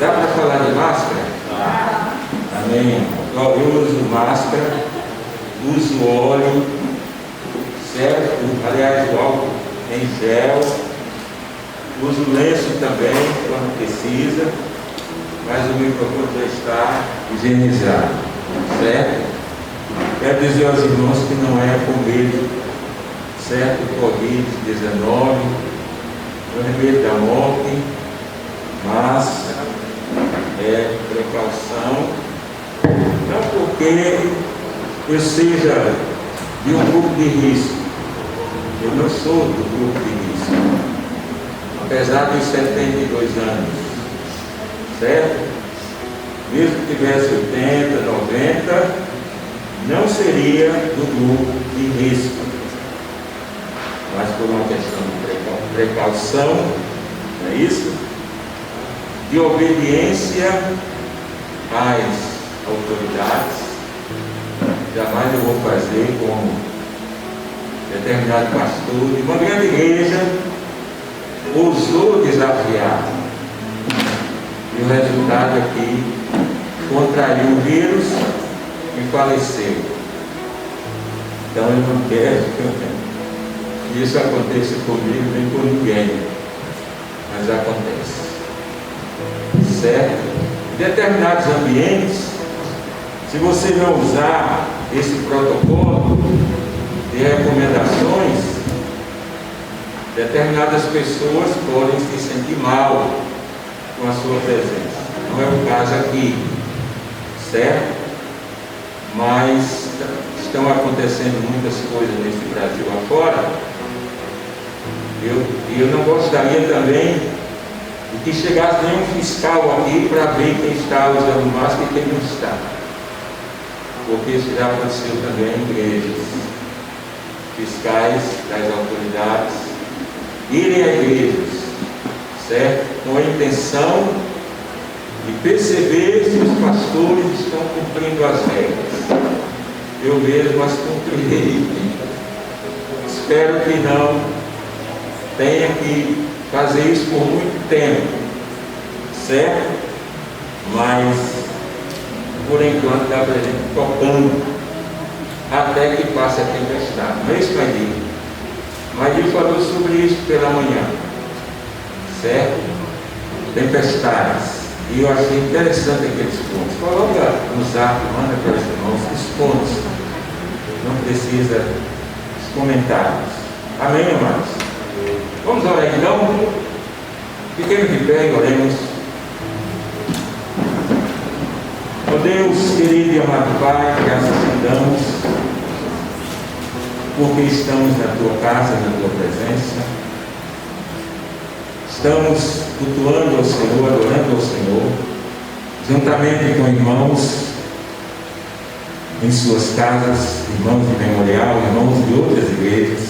Dá para falar de máscara? Amém. Eu uso máscara, uso óleo, certo? Aliás, o álcool em gel, uso lenço também quando precisa, mas o microfone já está higienizado, certo? Quero dizer aos irmãos que não é com medo, certo? Covid-19, não é medo da morte, mas é precaução, não porque eu seja de um grupo de risco, eu não sou do grupo de risco, apesar dos 72 anos, certo? Mesmo que tivesse 80, 90, não seria do grupo de risco, mas por uma questão de precaução, não é isso? De obediência às autoridades. Jamais eu vou fazer como determinado pastor de uma grande igreja ousou desafiar, e o resultado é que contraiu o vírus e faleceu. Então eu não quero que isso aconteça comigo nem com ninguém, mas acontece, certo? Em determinados ambientes, se você não usar esse protocolo de recomendações, determinadas pessoas podem se sentir mal com a sua presença. Não é o caso aqui, certo? Mas estão acontecendo muitas coisas nesse Brasil afora. Eu não gostaria também de que chegasse nenhum fiscal aqui para ver quem está usando máscara e quem não está. Porque isso já aconteceu também em igrejas. Fiscais das autoridades irem a igrejas, certo? Com a intenção de perceber se os pastores estão cumprindo as regras. Eu mesmo as cumprirei. Espero que não tenha que fazer isso por muito tempo, certo? Mas por enquanto dá para a gente tocando até que passe a tempestade. Não é isso, Maidir? Maidir falou sobre isso pela manhã, certo? Tempestades. E eu achei interessante aqueles pontos. Coloca no zap, manda para os irmãos os pontos. Não precisa os comentários. Amém, amados? Vamos orar então? Fiquemos de pé e oremos. Ó Deus, querido e amado Pai, graças te damos, porque estamos na tua casa, na tua presença. Estamos cultuando ao Senhor, adorando ao Senhor, juntamente com irmãos em suas casas, irmãos de memorial, irmãos de outras igrejas,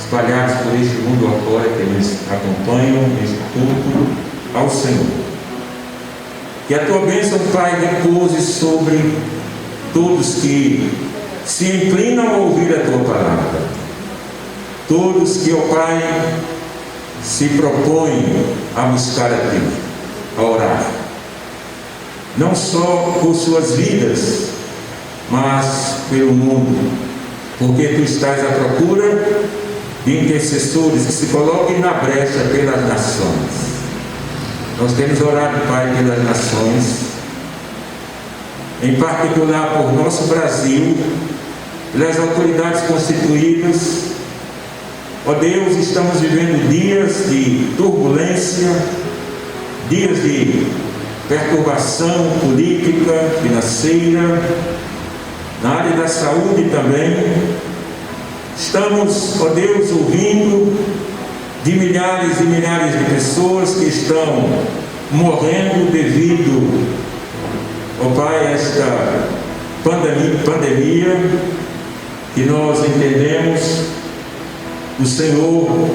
espalhados por este mundo afora, que nos acompanham neste culto ao Senhor. Que a tua bênção, Pai, repouse sobre todos que se inclinam a ouvir a tua palavra, todos que, ó Pai, se propõem a buscar a Ti, a orar, não só por suas vidas, mas pelo mundo, porque Tu estás à procura de intercessores que se coloquem na brecha pelas nações. Nós temos orado, Pai, pelas nações, em particular por nosso Brasil, pelas autoridades constituídas. Ó Deus, estamos vivendo dias de turbulência, dias de perturbação política, financeira, na área da saúde também. Estamos, ó Deus, ouvindo de milhares e milhares de pessoas que estão morrendo devido, ó Pai, a esta pandemia que nós entendemos o Senhor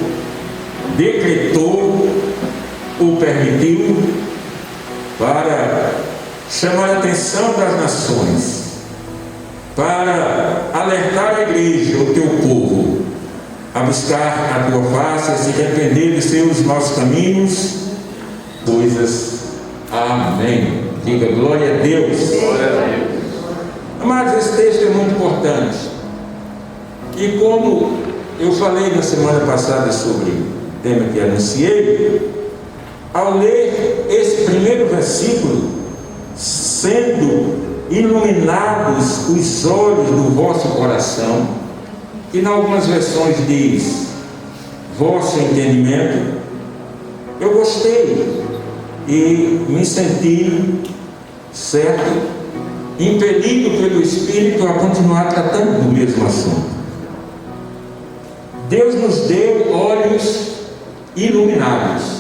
decretou ou permitiu para chamar a atenção das nações, para alertar a igreja, o teu povo, a buscar a tua face, a se arrepender de seus maus caminhos, coisas Amém. Diga glória a Deus. Glória a Deus. Amados, esse texto é muito importante. E como eu falei na semana passada sobre o tema que anunciei, ao ler esse primeiro versículo, sendo iluminados os olhos do vosso coração, que em algumas versões diz vosso entendimento, eu gostei e me senti certo, impelido pelo Espírito a continuar tratando do mesmo assunto. Deus nos deu olhos iluminados.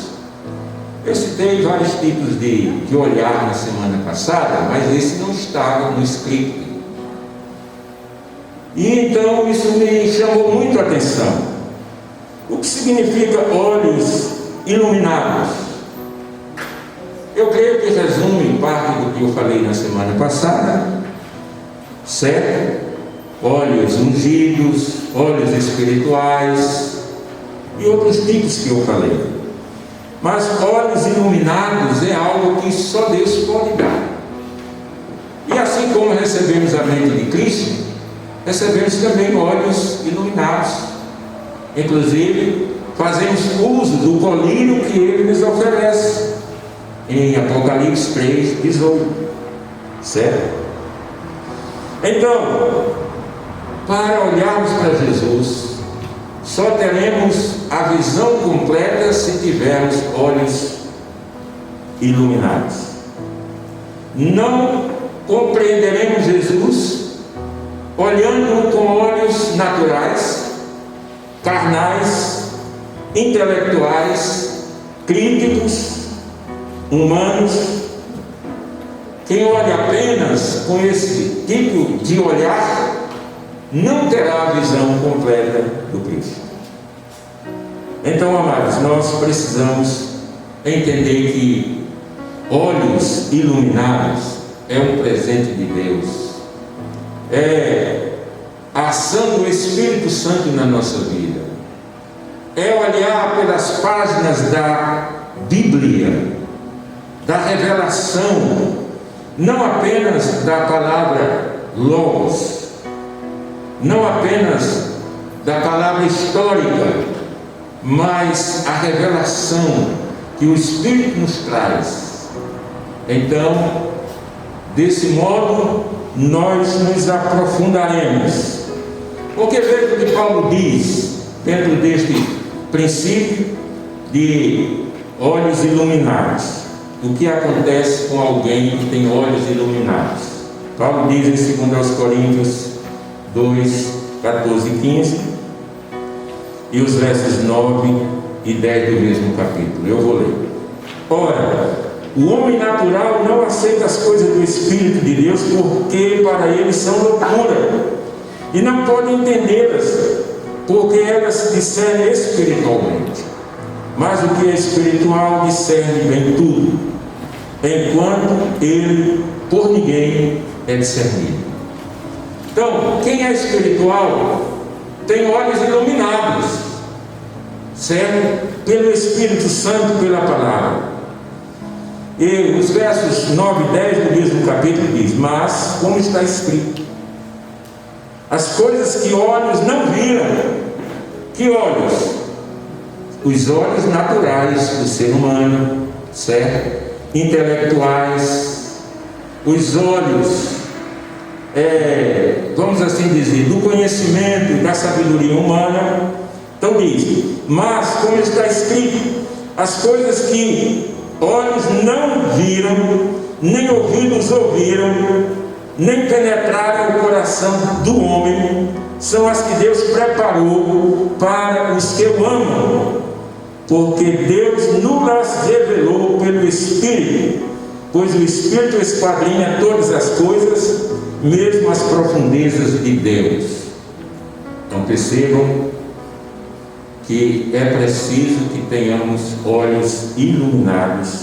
Eu citei vários tipos de olhar na semana passada, mas esse não estava no script. E então isso me chamou muito a atenção. O que significa olhos iluminados? Eu creio que resume parte do que eu falei na semana passada, certo? Olhos ungidos, olhos espirituais e outros tipos que eu falei. Mas olhos iluminados é algo que só Deus pode dar. E assim como recebemos a mente de Cristo, recebemos também olhos iluminados. Inclusive, fazemos uso do colírio que Ele nos oferece em Apocalipse 3, 18. Certo? Então, para olharmos para Jesus, só teremos a visão completa se tivermos olhos iluminados. Não compreenderemos Jesus olhando com olhos naturais, carnais, intelectuais, críticos, humanos. Quem olha apenas com esse tipo de olhar não terá a visão completa do Cristo. Então, amados, nós precisamos entender que olhos iluminados é um presente de Deus, é a ação do Espírito Santo na nossa vida, é olhar pelas páginas da Bíblia, da revelação, não apenas da palavra Logos, não apenas da palavra histórica, mas a revelação que o Espírito nos traz. Então, desse modo, nós nos aprofundaremos. Porque veja o que Paulo diz dentro deste princípio de olhos iluminados. O que acontece com alguém que tem olhos iluminados? Paulo diz em 2 Coríntios 2, 14 e 15, e os versos 9 e 10 do mesmo capítulo. Eu vou ler. Ora, o homem natural não aceita as coisas do Espírito de Deus, porque para ele são loucura, e não pode entendê-las, porque elas discernem espiritualmente. Mas o que é espiritual discerne bem tudo, enquanto ele por ninguém é discernido. Então, quem é espiritual tem olhos iluminados, certo? Pelo Espírito Santo, pela palavra. E os versos 9 e 10 do mesmo capítulo diz: mas, como está escrito, as coisas que olhos não viram. Que olhos? Os olhos naturais do ser humano, certo? Intelectuais, os olhos, vamos assim dizer, do conhecimento e da sabedoria humana. Então diz: mas, como está escrito, as coisas que olhos não viram, nem ouvidos ouviram, nem penetraram o coração do homem, são as que Deus preparou para os que o amam, porque Deus nos revelou pelo Espírito, pois o Espírito esquadrinha todas as coisas, mesmo as profundezas de Deus. Então percebam que é preciso que tenhamos olhos iluminados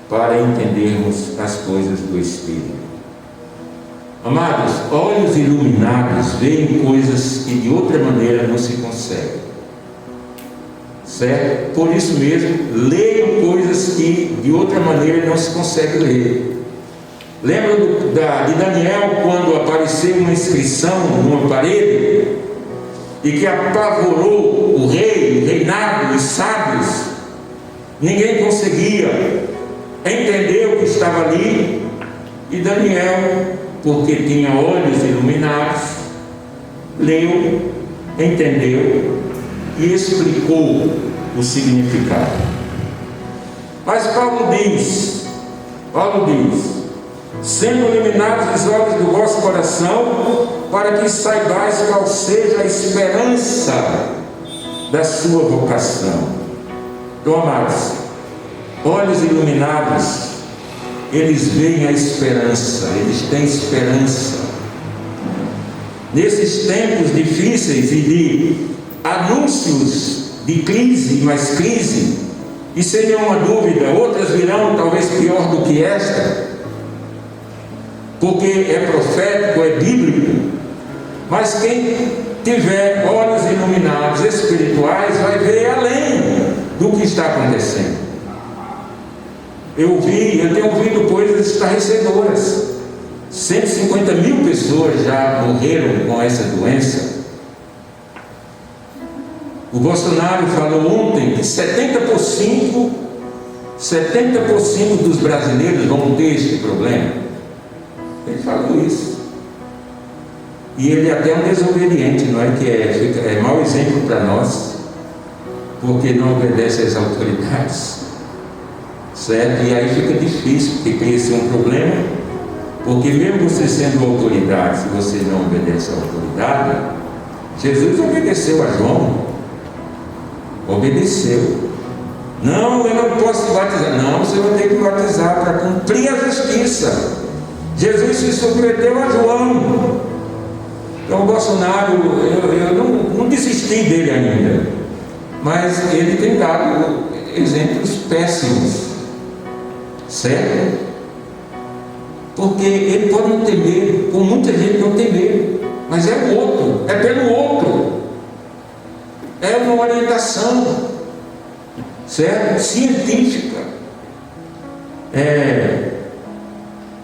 para entendermos as coisas do Espírito. Amados, olhos iluminados veem coisas que de outra maneira não se conseguem. certo? Por isso mesmo, leiam coisas que de outra maneira não se consegue ler. Lembra de Daniel, quando apareceu uma inscrição numa parede e que apavorou o rei, o reinado, os sábios? Ninguém conseguia entender o que estava ali, e Daniel, porque tinha olhos iluminados, leu, entendeu e explicou o significado. Mas Paulo diz, sendo iluminados os olhos do vosso coração, para que saibais qual seja a esperança da sua vocação. Então, amados, olhos iluminados, eles veem a esperança, eles têm esperança. Nesses tempos difíceis e de anúncios de crise, mais crise, e sem nenhuma dúvida, outras virão talvez pior do que esta, porque é profético, é bíblico, mas quem tiver olhos iluminados espirituais vai ver além do que está acontecendo. Eu tenho ouvido coisas estarrecedoras. 150 mil pessoas já morreram com essa doença. O Bolsonaro falou ontem que 70% dos brasileiros vão ter este problema. Ele falou isso. E ele é até um desobediente, não é? Que é mau exemplo para nós, porque não obedece às autoridades, certo? E aí fica difícil, porque esse é um problema, porque mesmo você sendo autoridade, se você não obedece à autoridade, Jesus obedeceu a João, obedeceu. Não, eu não posso te batizar. Não, você vai ter que batizar para cumprir a justiça. Jesus se submeteu a João. Então o Bolsonaro, eu não desisti dele ainda, mas ele tem dado exemplos péssimos, certo? Porque ele pode não ter medo, com muita gente não tem medo, mas é o outro, é pelo outro, é uma orientação, certo? Científica,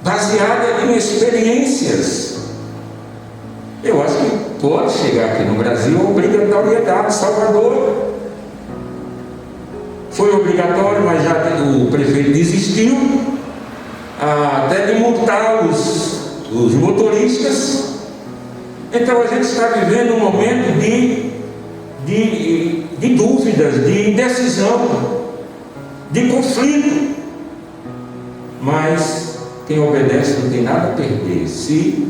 baseada em experiências. Eu acho que pode chegar aqui no Brasil a obrigatoriedade. Salvador foi obrigatório, mas já o prefeito desistiu, até de multar os motoristas. Então a gente está vivendo um momento de dúvidas, de indecisão, de conflito. Mas quem obedece não tem nada a perder. Se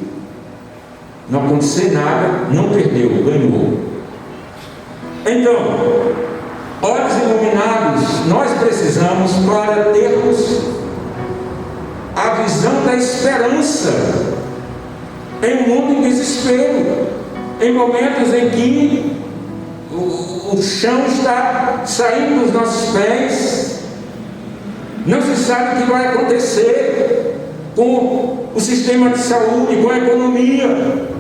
não acontecer nada, não perdeu, ganhou. Então, olhos iluminados nós precisamos para termos a visão da esperança em um mundo em desespero, em momentos em que o chão está saindo dos nossos pés, não se sabe o que vai acontecer com o sistema de saúde, com a economia.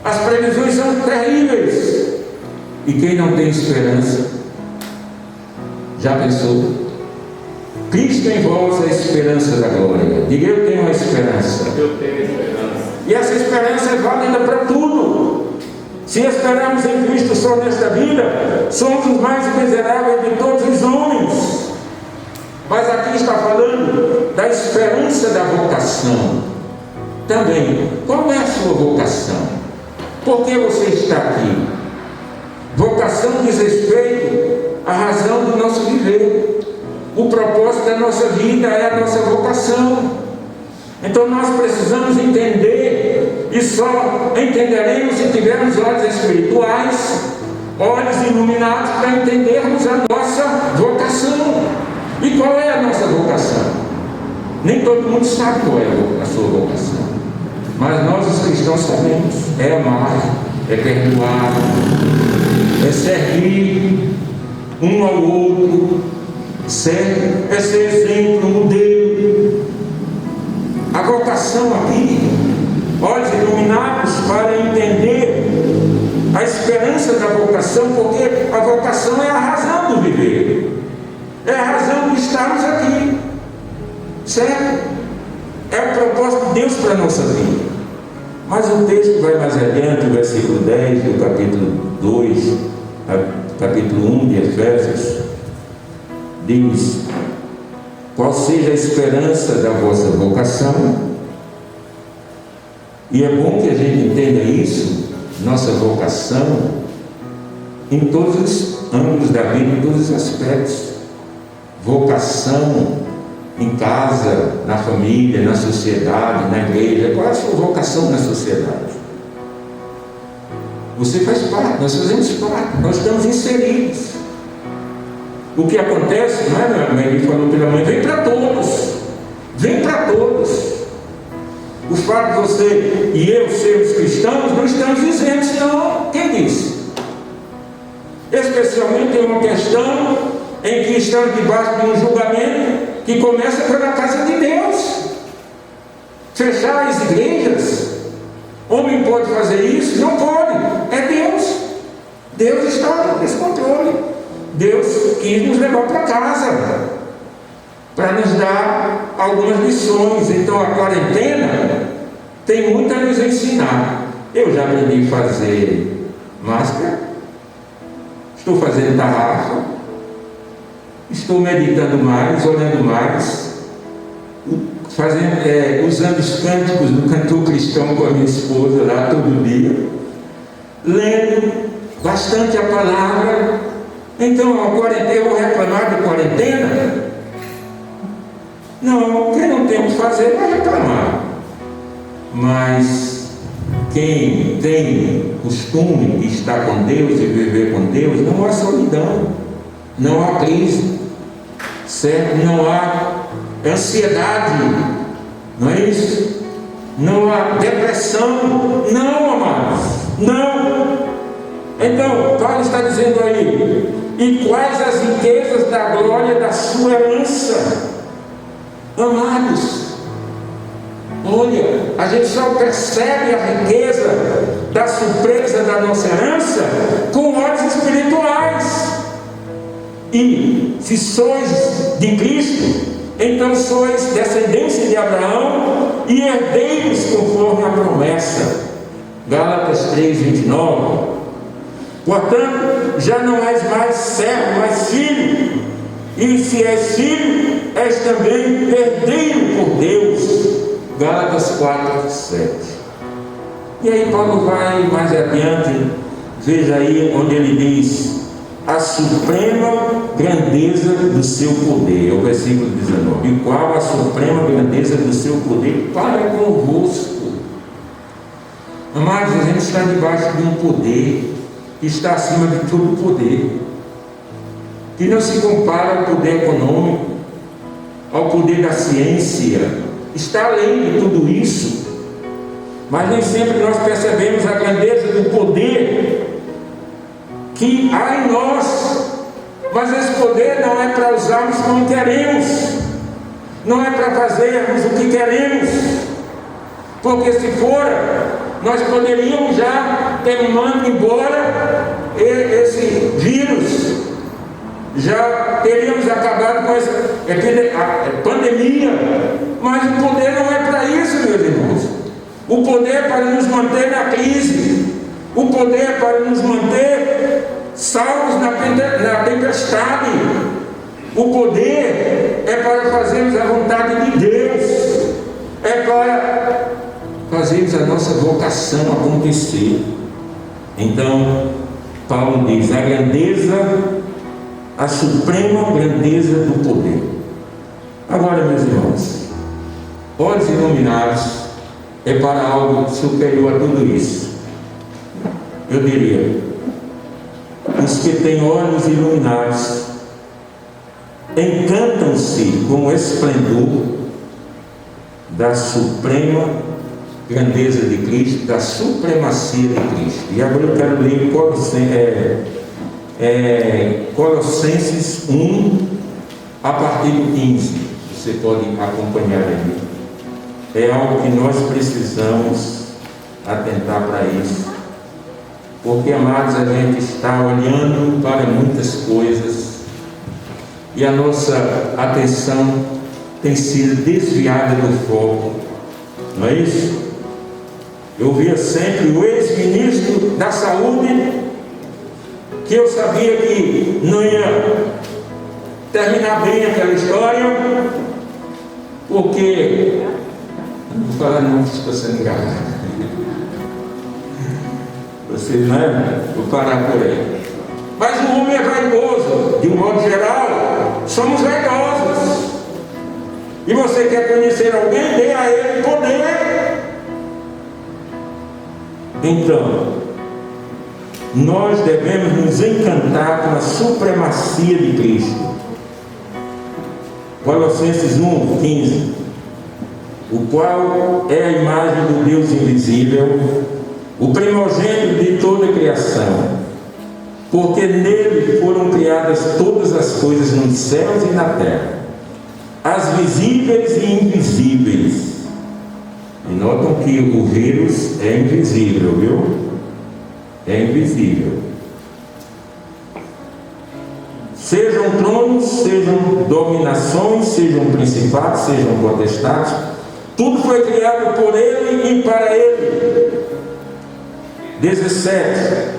As previsões são terríveis. E quem não tem esperança, já pensou? Cristo em vós é a esperança da glória. Diga: eu tenho uma esperança. Eu tenho esperança. E essa esperança é válida para tudo. Se esperamos em Cristo só nesta vida, somos os mais miseráveis de todos os homens. Mas aqui está falando da esperança da vocação. Também, qual é a sua vocação? Por que você está aqui? Vocação diz respeito à razão do nosso viver. O propósito da nossa vida é a nossa vocação. Então nós precisamos entender, e só entenderemos se tivermos olhos espirituais, olhos iluminados, para entendermos a nossa vocação. E qual é a nossa vocação? Nem todo mundo sabe qual é a sua vocação, mas nós os cristãos sabemos. É amar, é perdoar, é servir um ao outro, certo? É ser exemplo, modelo. A vocação aqui, olhos iluminados para entender a esperança da vocação, porque a vocação é a razão do viver. certo? É o propósito de Deus para a nossa vida. Mas o texto vai mais adiante, o versículo 10 do capítulo 2, capítulo 1 de Efésios, diz: qual seja a esperança da vossa vocação. E é bom que a gente entenda isso, nossa vocação, em todos os âmbitos da vida, em todos os aspectos. Vocação em casa, na família, na sociedade, na igreja. Qual é a sua vocação na sociedade? Você faz parte, nós fazemos parte, nós estamos inseridos. O que acontece, não é, minha mãe falou pela mãe, vem para todos, vem para todos. O fato de você e eu sermos cristãos, não estamos dizendo, senão, quem disse? Especialmente em uma questão em que estamos debaixo de um julgamento que começa pela casa de Deus. Fechar as igrejas, homem pode fazer isso? Não pode, é Deus. Deus está nesse controle. Deus quis nos levar para casa, para nos dar algumas lições. Então a quarentena tem muito a nos ensinar. Eu já aprendi a fazer máscara, estou fazendo tarrafa, estou meditando mais, orando mais, usando os cânticos do cantor cristão com a minha esposa lá todo dia, lendo bastante a palavra. Então a quarentena, eu vou reclamar de quarentena? Não, quem não tem o que fazer vai reclamar. Mas quem tem costume de estar com Deus e viver com Deus, não há solidão, não há crise, certo? Não há ansiedade, não é isso? Não há depressão, não, amados, não. Então, Paulo está dizendo aí: e quais as riquezas da glória da sua herança? Amados, olha, a gente só percebe a riqueza da surpresa da nossa herança com olhos espirituais. E se sois de Cristo, então sois descendência de Abraão e herdeiros conforme a promessa. Gálatas 3:29. Portanto, já não és mais servo, mas filho. E se és filho, és também herdeiro por Deus. Gálatas 4:7. E aí Paulo vai mais adiante, veja aí onde ele diz: a suprema grandeza do seu poder, é o versículo 19, e qual a suprema grandeza do seu poder para convosco. Amados, a gente está debaixo de um poder que está acima de todo poder, que não se compara ao poder econômico, ao poder da ciência, está além de tudo isso. Mas nem sempre nós percebemos a grandeza do poder que há em nós. Mas esse poder não é para usarmos como queremos, não é para fazermos o que queremos, porque se for, nós poderíamos já ter mandado embora esse vírus, já teríamos acabado com essa pandemia. Mas o poder não é para isso, meus irmãos. O poder é para nos manter na crise, o poder é para nos manter salvos na tempestade. O poder é para fazermos a vontade de Deus, é para fazermos a nossa vocação acontecer. Então Paulo diz: a grandeza, a suprema grandeza do poder. Agora, meus irmãos, olhos iluminados é para algo superior a tudo isso. Eu diria: os que têm olhos iluminados encantam-se com o esplendor da suprema grandeza de Cristo, da supremacia de Cristo. E agora eu quero ler Colossenses 1, a partir do 15. Você pode acompanhar aí. É algo que nós precisamos atentar para isso, porque, amados, a gente está olhando para muitas coisas e a nossa atenção tem sido desviada do foco, não é isso? Eu via sempre o ex-ministro da saúde, que eu sabia que não ia terminar bem aquela história, porque, não vou falar não, estou sendo enganado, você não é? Vou parar por aí. Mas o homem é vaidoso, de um modo geral, somos vaidosos. E você quer conhecer alguém, dê a ele poder. Então, nós devemos nos encantar com a supremacia de Cristo. Colossenses 1:15, o qual é a imagem do Deus invisível, o primogênito de toda a criação, porque nele foram criadas todas as coisas nos céus e na terra, as visíveis e invisíveis. E notam que o vírus é invisível, viu? É invisível. Sejam tronos, sejam dominações, sejam principados, sejam potestades, tudo foi criado por ele e para ele. 17.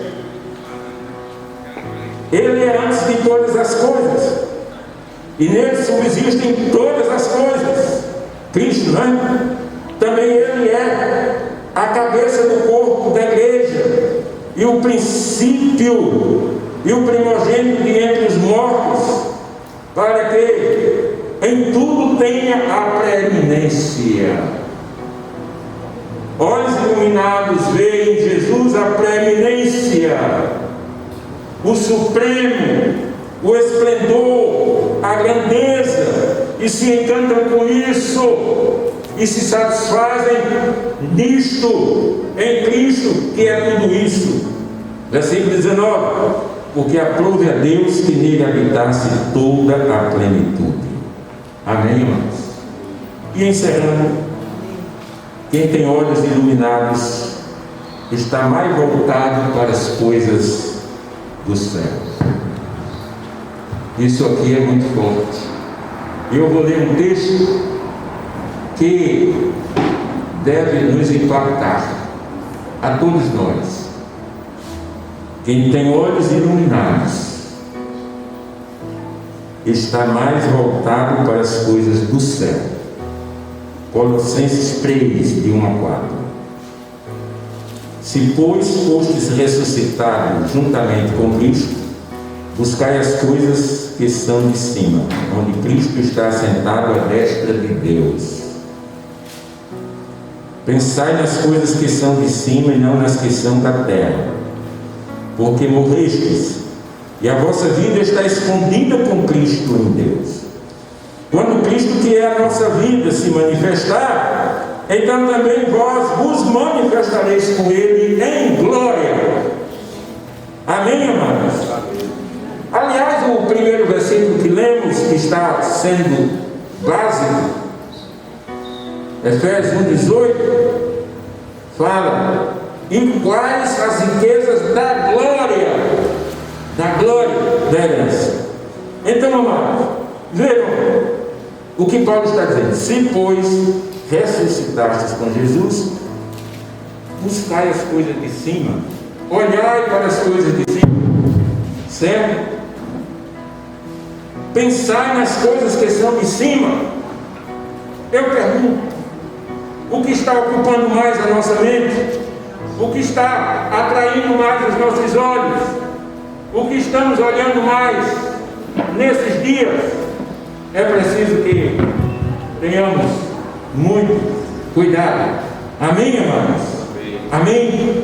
Ele é antes de todas as coisas, e nele subsistem todas as coisas. Cristo, não é? Também ele é a cabeça do corpo da igreja, e o princípio, e o primogênito de entre os mortos, para que em tudo tenha a preeminência. Olhos iluminados veem em Jesus a preeminência, o supremo, o esplendor, a grandeza, e se encantam com isso, e se satisfazem nisto, em Cristo, que é tudo isso. Versículo 19: porque aprove a Deus que nele habitasse toda a plenitude. Amém, irmãos? E encerrando, quem tem olhos iluminados está mais voltado para as coisas do céu. Isso aqui é muito forte. Eu vou ler um texto que deve nos impactar a todos nós. Quem tem olhos iluminados está mais voltado para as coisas do céu. Colossenses 3, de 1 a 4. Se, pois, fostes ressuscitados juntamente com Cristo, buscai as coisas que são de cima, onde Cristo está assentado à destra de Deus. Pensai nas coisas que são de cima e não nas que são da terra, porque morrestes, e a vossa vida está escondida com Cristo em Deus. Quando Cristo, que é a nossa vida, se manifestar, então também vós vos manifestareis com Ele em glória. Amém, amados? Aliás, o primeiro versículo que lemos, que está sendo básico, Efésios 1:18, fala: em quais as riquezas da glória da herança. Então, amados, vejam o que Paulo está dizendo: se, pois, ressuscitastes com Jesus, buscai as coisas de cima, olhai para as coisas de cima, certo? Pensai nas coisas que são de cima. Eu pergunto: o que está ocupando mais a nossa mente? O que está atraindo mais os nossos olhos? O que estamos olhando mais nesses dias? É preciso que tenhamos muito cuidado. Amém, amados? Amém?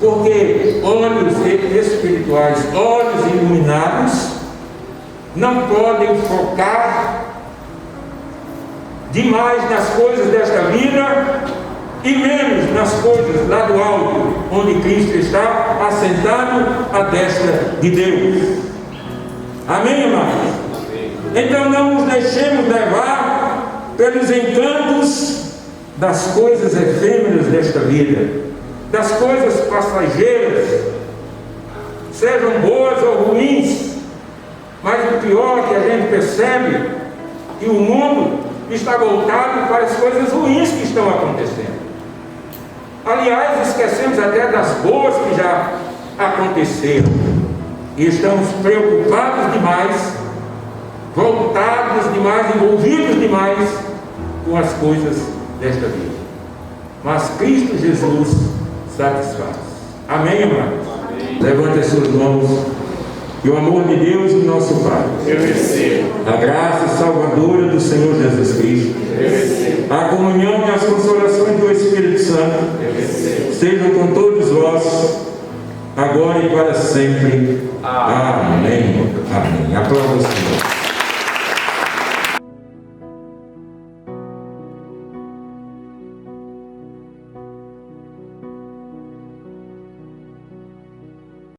Porque olhos espirituais, olhos iluminados, não podem focar demais nas coisas desta vida e menos nas coisas lá do alto, onde Cristo está assentado à destra de Deus. Amém, amados? Então não nos deixemos levar pelos encantos das coisas efêmeras desta vida, das coisas passageiras, sejam boas ou ruins. Mas o pior que a gente percebe E o mundo está voltado para as coisas ruins que estão acontecendo. Aliás, esquecemos até das boas que já aconteceram. E estamos preocupados demais, voltados demais, envolvidos demais com as coisas desta vida. Mas Cristo Jesus satisfaz. Amém, amados? Levante as suas mãos. E o amor de Deus, o nosso Pai, Eu recebo. a graça salvadora do Senhor Jesus Cristo, Eu recebo. a comunhão e as consolações do Espírito Santo, Eu recebo. sejam com todos vós, agora e para sempre. Amém. Amém.